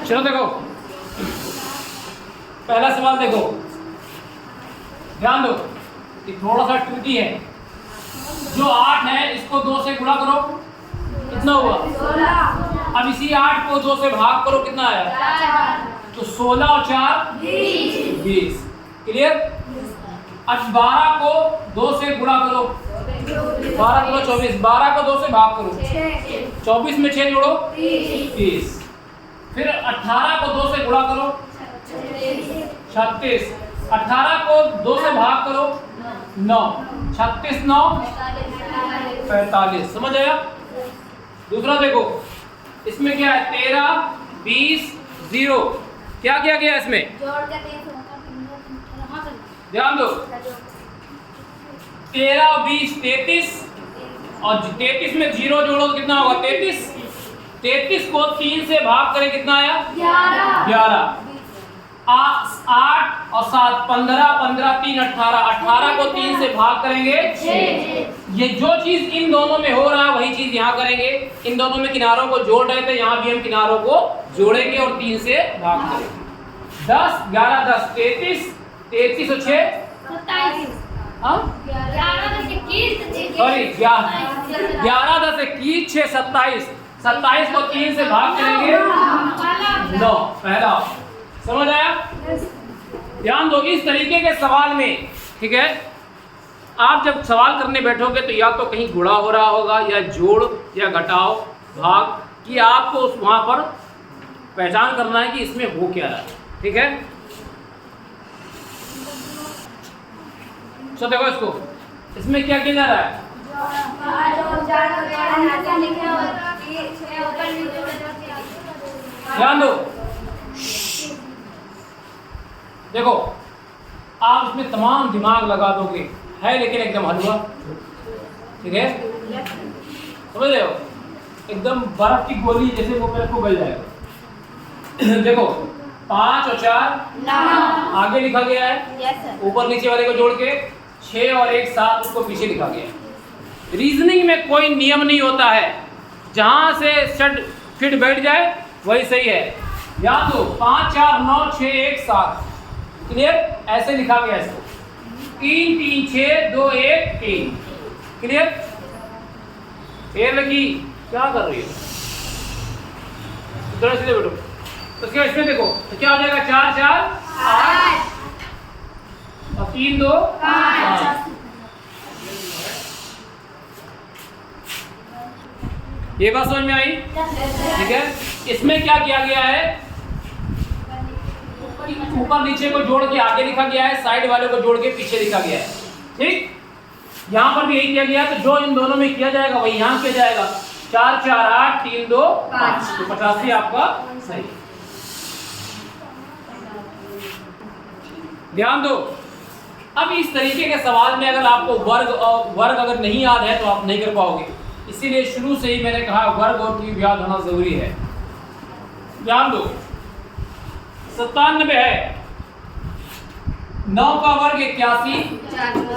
चलो देखो, पहला सवाल देखो, ध्यान दो, ये थोड़ा सा ट्रिकी है। जो 8 है इसको 2 से गुणा करो, कितना हुआ 16। अब इसी 8 को 2 से भाग करो, कितना आया, तो 16 और 4 20। क्लियर। अब 12 को 2 से गुणा करो, 12 को 24, 12 को 2 से भाग करो, 24 में 6 जोड़ो 30। फिर 18 को 2 से गुणा करो 36, 18 को 2 से भाग करो 9, 36 9 45। समझ आया। दूसरा देखो, इसमें क्या है, 13 20 0। क्या किया गया इसमें, ध्यान दो, 13 20 33 और 33 में 0 जोड़ो तो कितना होगा 33। 33 को 3 से भाग करें, कितना आया 11। 8 और 7 15, 15 3 18, 18 को 3 से भाग करेंगे 6। ये जो चीज इन दोनों में हो रहा है वही चीज यहाँ करेंगे। इन दोनों में किनारों को जोड़ रहे थे, यहाँ भी हम किनारों को जोड़ेंगे और 3 से भाग करेंगे। 10 11 10 33, 33 और 6 सॉरी 11 10 21 6 27। 27 को 3 से भाग करेंगे 9। पहला समझ आया। ध्यान दो, इस तरीके के सवाल में, ठीक है, आप जब सवाल करने बैठोगे तो या तो कहीं गुणा हो रहा होगा या जोड़ या घटाओ भाग, कि आपको उस वहां पर पहचान करना है कि इसमें हो क्या रहा है। ठीक है, तो देखो इसको, इसमें क्या किया जा रहा है, ध्यान दो, देखो आप इसमें तमाम दिमाग लगा दोगे, है लेकिन एकदम हलवा, ठीक है, समझ रहे हो, एकदम बर्फ की गोली जैसे वो मेरे को गल जाएगा। देखो 5 और 4 आगे लिखा गया है, ऊपर नीचे वाले को जोड़ के 6 और 1 7 उसको पीछे लिखा गया है। रीजनिंग में कोई नियम नहीं होता है, जहां से शट फिट बैठ जाए वही सही है। याद हो 5 4 9 6 1 7, क्लियर, ऐसे लिखा गया इसको, 3 3 6 2 1 3, क्लियर। फिर लगी क्या कर रही हो, इधर सीधे बैठो। तो क्या इसमें देखो तो क्या हो जाएगा, 4 4 8 और 3 2 5। ये बात समझ में आई, ठीक है। इसमें क्या किया गया है, ऊपर नीचे को जोड़ के आगे लिखा गया है, साइड वाले को जोड़ के पीछे लिखा गया है, ठीक। यहाँ पर भी यही किया गया, तो जो इन दोनों में किया जाएगा वही यहाँ किया जाएगा। 4 4 8 3 2 5, तो 85 आपका सही। ध्यान दो, अब इस तरीके के सवाल में अगर आपको वर्ग अगर नहीं याद है तो आप नहीं कर पाओगे, इसीलिए शुरू से ही मैंने कहा वर्ग और क्यूब याद होना जरूरी है। ध्यान दो, 97 है, 9 का वर्ग 81,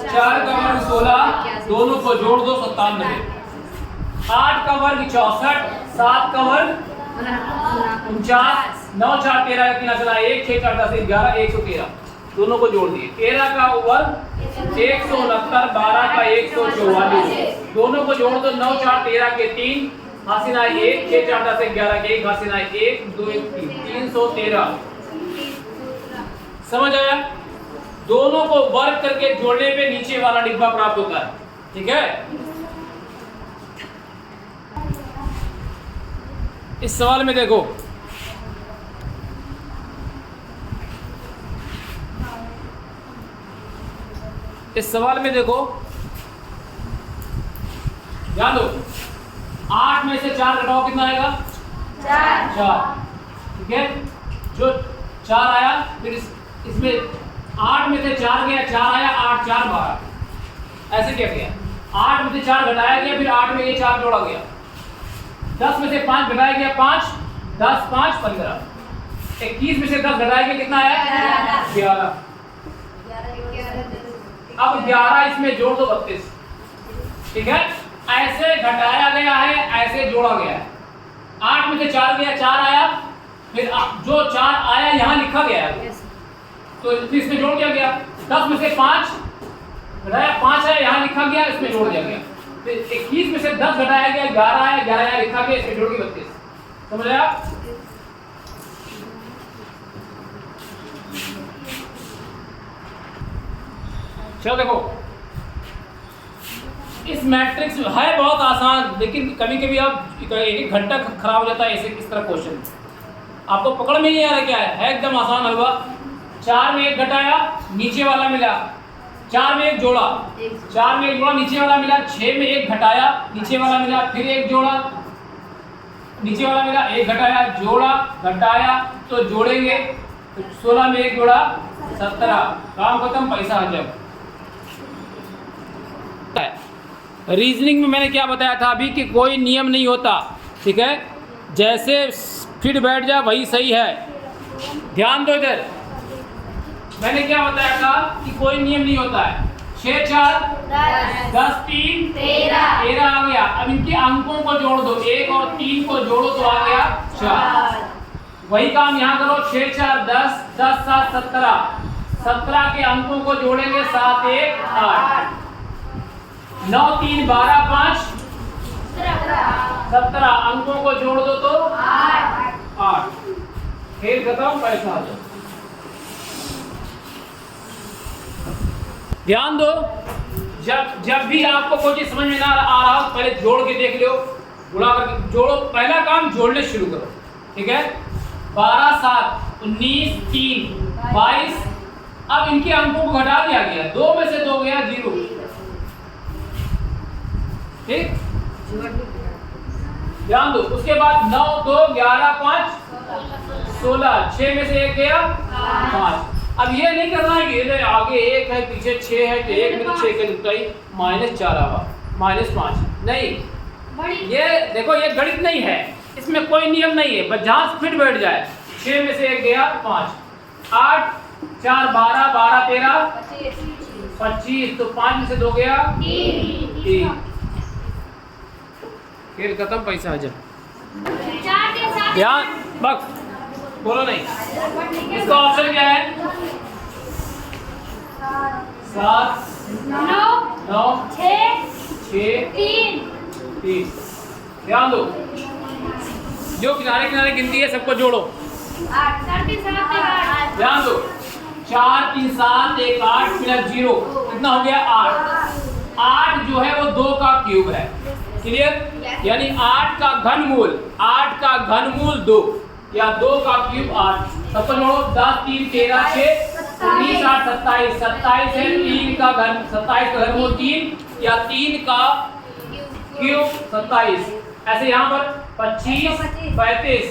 4 का वर्ग 16, दोनों को जोड़ दो 97। 8 का वर्ग 64, 7 का वर्ग 49, 9 4 13 3 चला 1 6 4 10 11 113, दोनों को जोड़ दिए। 13 का वर्ग 169, 12 का 144, दोनों को जोड़ दो। 9 4 13 के 3, हासिना 1 6 4 10 11 के 1, हासिना 1 2 1 3, 313। समझ आया। दोनों को वर्ग करके जोड़ने पे नीचे वाला डिब्बा प्राप्त होता है, ठीक है। इस सवाल में देखो, इस सवाल में देखो, ध्यान दो, 8 में से 4 घटाओ, कितना आएगा 4, ठीक है। जो 4 आया, फिर इसमें 8 में से 4 गया, 4 आया, 8 4 12, ऐसे क्या किया, 8 में से 4 घटाया गया, फिर 8 में ये 4 जोड़ा गया। 10 में से 5 घटाया गया, 5 10 5 15, 21 में से 10 घटाया गया, कितना आया 11। अब 11 इसमें जोड़ दो 32, ठीक है। ऐसे घटाया गया है, ऐसे जोड़ा गया है। 8 में से 4 गया, 4 आया, फिर जो 4 आया यहाँ लिखा गया है तो इसमें जोड़ दिया गया। 10 में से 5 घटाया 5 है यहाँ लिखा गया, इसमें जोड़ दिया गया। फिर 21 में से 10 घटाया गया 11 है, 11 यहाँ लिखा गया, इसमें जोड़ के 32। समझ आया? चलो देखो, इस मैट्रिक्स है बहुत आसान, लेकिन कभी कभी आप एक घंटा खराब हो जाता है ऐसे इस तरह क्वेश्चन। आपको पकड़ में नहीं आ रहा क्या है एकदम आसान हलवा। 4 में 1 घटाया नीचे वाला मिला, 4 में 1 जोड़ा, 4 में 1 जोड़ा नीचे वाला मिला, 6 में 1 घटाया नीचे वाला मिला, फिर 1 जोड़ा नीचे वाला मिला, 1 घटाया जोड़ा घटाया तो जोड़ेंगे तो 16 में 1 जोड़ा 17। काम खत्म, पैसा हजम। रीजनिंग में मैंने क्या बताया था अभी कि कोई नियम नहीं होता, ठीक है, जैसे फिट बैठ जा वही सही है। ध्यान दो इधर, मैंने क्या बताया था कि कोई नियम नहीं होता है। 6 4 10 3 13 आ गया। अब इनके अंकों को जोड़ दो, 1 और 3 को जोड़ो तो आ गया 4। वही काम यहाँ करो, 6 4 10 10 7 17, 17 के अंकों को जोड़ेंगे 7 1 8, 9 3 12 5 17, अंकों को जोड़ दो तो 8। खेल खत्म, पैसा आ जाओ। ध्यान दो, जब भी आपको कोई चीज समझ में ना आ रहा हो पहले जोड़ के देख लो, गुणा करके जोड़ो। पहला काम जोड़ने शुरू करो, ठीक है। 12 7 19 3 22। अब इनके अंकों को घटा दिया गया, 2 में से 2 गया 0, ठीक। ध्यान दो, उसके बाद 9 2 11 5 16, 6 में से 1 गया 5। अब ये नहीं करना है कि आगे 1 है पीछे 6 है तो 1 में तो 6 के जुटाई -4 आवा -5, नहीं। ये देखो, ये गणित नहीं है, इसमें कोई नियम नहीं है, बस जहां फिट बैठ जाए। 6 में से 1 गया 5, 8 4 12 12 13 25, तो 5 में से 2 गया 3। खेल खत्म, पैसा आ जा। ध्यान बस बोलो नहीं। इसका ऑप्शन क्या है? 7 9 6 3। ध्यान दो, जो किनारे किनारे गिनती है सबको जोड़ो। 8 ध्यान दो, 4 3 7 1 8 मिला 0, कितना हो गया 8। 8 जो है वो 2 का क्यूब है, क्लियर? यानी 8 का घनमूल 8 का घनमूल 2 या 2 का क्यूब 8। सबको जोड़ो, 10 3 13 6 19 8 27, 27 है 3 का घन, 27 का घनमूल 3 या 3 का क्यूब 27। ऐसे यहाँ पर 25 35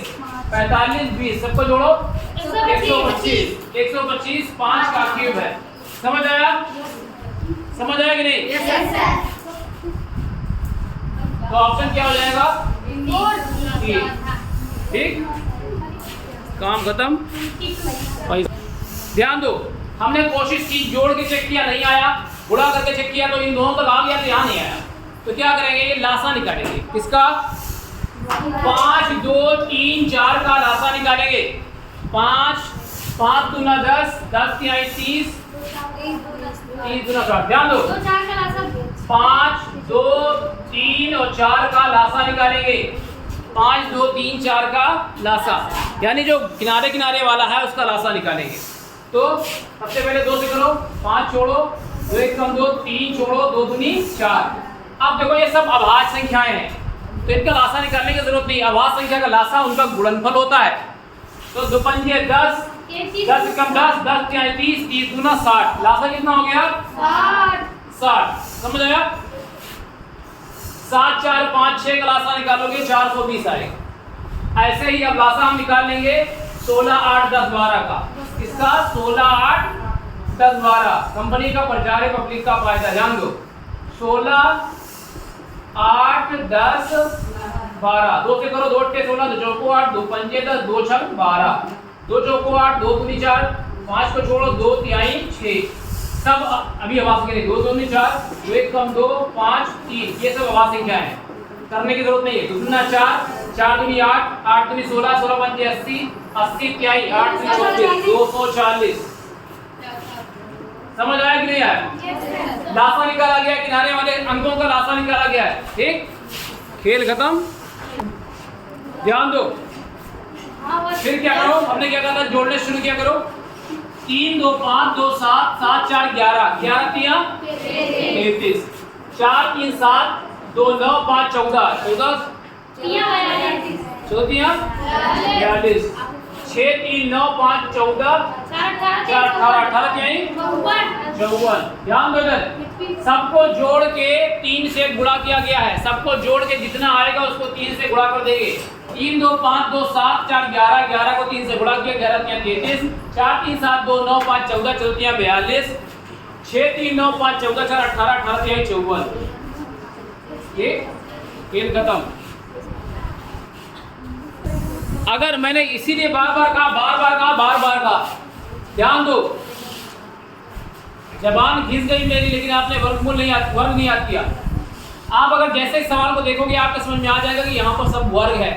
45 20, सबको जोड़ो 125। 125 5 का क्यूब है। समझ आया? समझ आया कि नहीं? तो ऑप्शन क्या हो जाएगा? ठीक, काम खत्म। ध्यान दो, हमने कोशिश की, जोड़ के चेक किया नहीं आया, गुणा करके चेक किया तो इन दोनों तक आ गया तो यहाँ नहीं आया, तो क्या करेंगे? ये लासा निकालेंगे। किसका? 5 2 3 4 का लासा निकालेंगे। 5 5 दूना 10 10 3 30 30 दूना 60। ध्यान दो, 5 2 3 और 4 का लासा निकालेंगे। 5 2 3 4 का लासा, यानी जो किनारे किनारे वाला है उसका लासा निकालेंगे। तो सबसे पहले 2 से करो, 5 छोड़ो, 2 1 कम 2, 3 छोड़ो, 2 दूनी 4। अब देखो ये सब अभाज्य संख्याएं हैं तो इनका लासा निकालने की जरूरत नहीं। अभाज्य संख्या का लासा उनका गुणनफल होता है। तो 2 पंजे 10, 10 कम 10 10 3 30 30 दूना 60, लासा कितना हो गया? 60। समझ आया? 7 4 5 6 का लासा निकालोगे 420 आएगा। ऐसे ही अब लासा हम निकाल लेंगे 16 8 10 12 का। इसका 16 8 10 12 कंपनी का प्रचार है, पब्लिक का फायदा। ध्यान दो, 16 8 10 12, 2 से करो, 2 8 16, 2 चौको 8, 2 पंजे 10, 2 छक 12, 2 चौको 8, 2 दूनी 4, 5 को छोड़ो, 2 तिहाई 6। सब अभी आवाज के लिए 2 दूनी 4, 2 1 कम 2 5 3, ये सब आवाज संख्या है, करने की जरूरत नहीं है। 2 दूना 4 4 दूनी 8, 8 दूनी 16, 16 पंजे 80, 80 त्याई 8 दूनी 24, 240। समझ आया कि नहीं आया? लासा निकाला गया, किनारे वाले अंकों का लासा निकाला गया है। ठीक, खेल खत्म। ध्यान दो। फिर क्या करो, हमने क्या कहा था, जोड़ने शुरू किया करो। 3 2 5 2 7 7 4 11, 11 तिया 33, 4 3 7 2 9 5 14, 14 चौथिया 42, 6 3 9 5 14, 4 18 18 क्या है 54। ध्यान दो इधर, सबको जोड़ के 3 से गुणा किया गया है। सबको जोड़ के जितना आएगा उसको 3 से गुणा कर देंगे। 3 2 5 2 7 4 11, 11 को 3 से गुणा किया, 11 3 33, 4 3 7 2 9 5 14, 14 42, 6 3 9 5 14 4 18 18 3 54। ठीक, खेल खत्म। अगर मैंने इसीलिए बार बार कहा, ध्यान दो, जबान घिस गई मेरी, लेकिन आपने वर्ग नहीं याद किया। आप अगर जैसे इस सवाल को देखोगे आपको समझ में आ जाएगा कि यहाँ पर सब वर्ग है।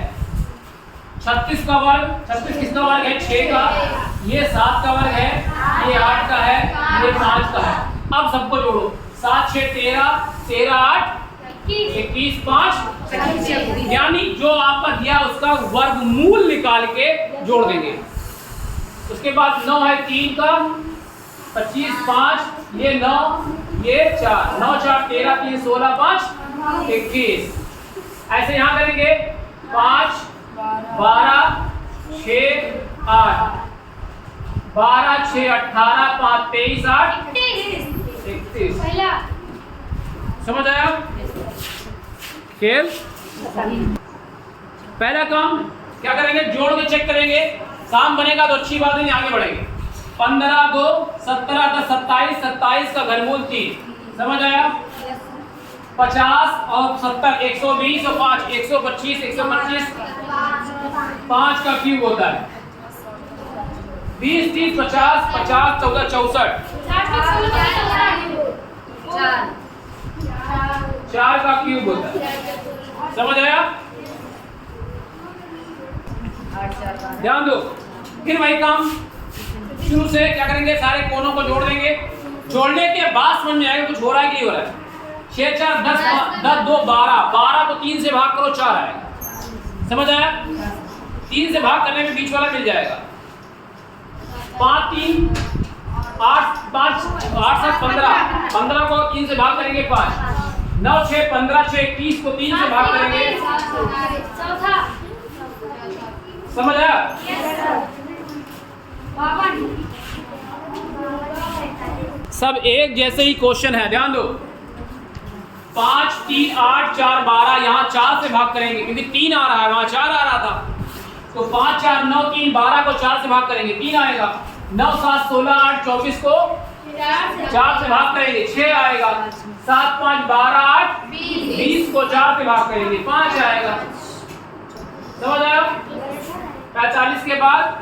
36 का वर्ग, 36 किसका वर्ग है 6 का, ये 7 का वर्ग है, ये 8 का है, ये 5 का है। अब सबको जोड़ो, 7 6 13, 13 8 21 5, यानी जो आपका दिया उसका वर्गमूल निकाल के जोड़ देंगे। उसके बाद 9 है 3 का, 25 5, ये 9, ये 4, 9 4 13 3 16 5 21। ऐसे यहाँ करेंगे 5 12 6 8, 12 6 18 5 23 8 31। समझ आया? खेल पहला काम क्या करेंगे, जोड़ के चेक करेंगे। काम बनेगा तो अच्छी बात है, आगे बढ़ेंगे। 15 2 17 10 27, 27 का घनमूल 3। समझ आया? 50 और 70 120 और 5 125, 125 5 का क्यूब होता है। 20 30 50 50 14 64, 4 का क्यूब होता है। समझ आया? ध्यान दो, फिर वही काम शुरू से क्या करेंगे, सारे कोनों को जोड़ देंगे। जोड़ने के बाद समझ में आएगा कुछ हो रहा है कि नहीं हो रहा है। 6 4 10 10 2 12, 12 को 3 से भाग करो 4 आएगा। समझ आया? 3 से भाग करने में बीच वाला मिल जाएगा। 5 3 8 5 8 7 15, 15 को 3 से भाग करेंगे 5, 9 6 15 6 21 को 3 से भाग करेंगे। समझ आया? सब एक जैसे ही क्वेश्चन है, ध्यान दो। 5 3 8 4 12, यहाँ 4 से भाग करेंगे क्योंकि 3 आ रहा है, वहां 4 आ रहा था। तो 5 4 9 3 12 को 4 से भाग करेंगे, 3 आएगा। 9 7 16 8 24 को 4 से भाग करेंगे, 6 आएगा। 7 5 12 8 20 को 4 से भाग करेंगे, 5 आएगा। समझ आया? 45 के बाद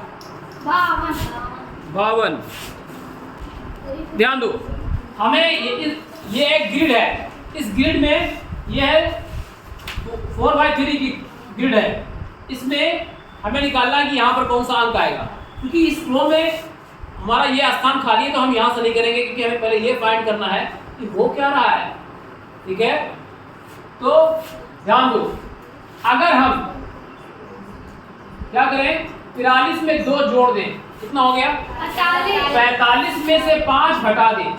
52। ध्यान दो, हमें ये एक ग्रिड है। इस ग्रिड में यह 4/3 की ग्रिड है। इसमें हमें निकालना है कि यहाँ पर कौन सा अंक आएगा, क्योंकि इस फ्लो में हमारा ये स्थान खाली है, तो हम यहाँ से नहीं करेंगे क्योंकि हमें पहले ये फाइंड करना है कि वो क्या रहा है। ठीक है, तो ध्यान दो, अगर हम क्या करें, 43 में 2 जोड़ दें, कितना हो गया 45 में से 5 घटा दें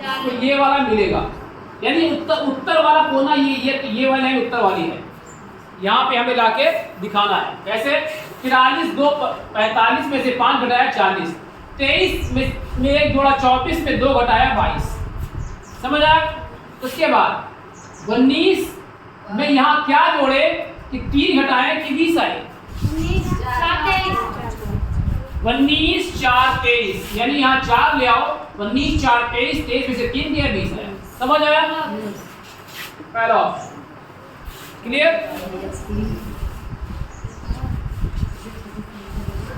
तो ये वाला मिलेगा। यानी उत्तर वाला कोना ये वाला है, उत्तर वाली है। यहाँ पे हमें लाके दिखाना है कैसे। 43 2 45 में से 5 घटाया 40, 23 में 1 जोड़ा 24 में 2 घटाया 22। समझ आया? उसके बाद 19 में यहाँ क्या जोड़े कि 3 घटाए कि 20 आए। 19 4 23, यानी यहाँ 4 ले आओ। 19 4 23, 23 में से 3 दिया 20 है। समझ आया? पहला क्लियर?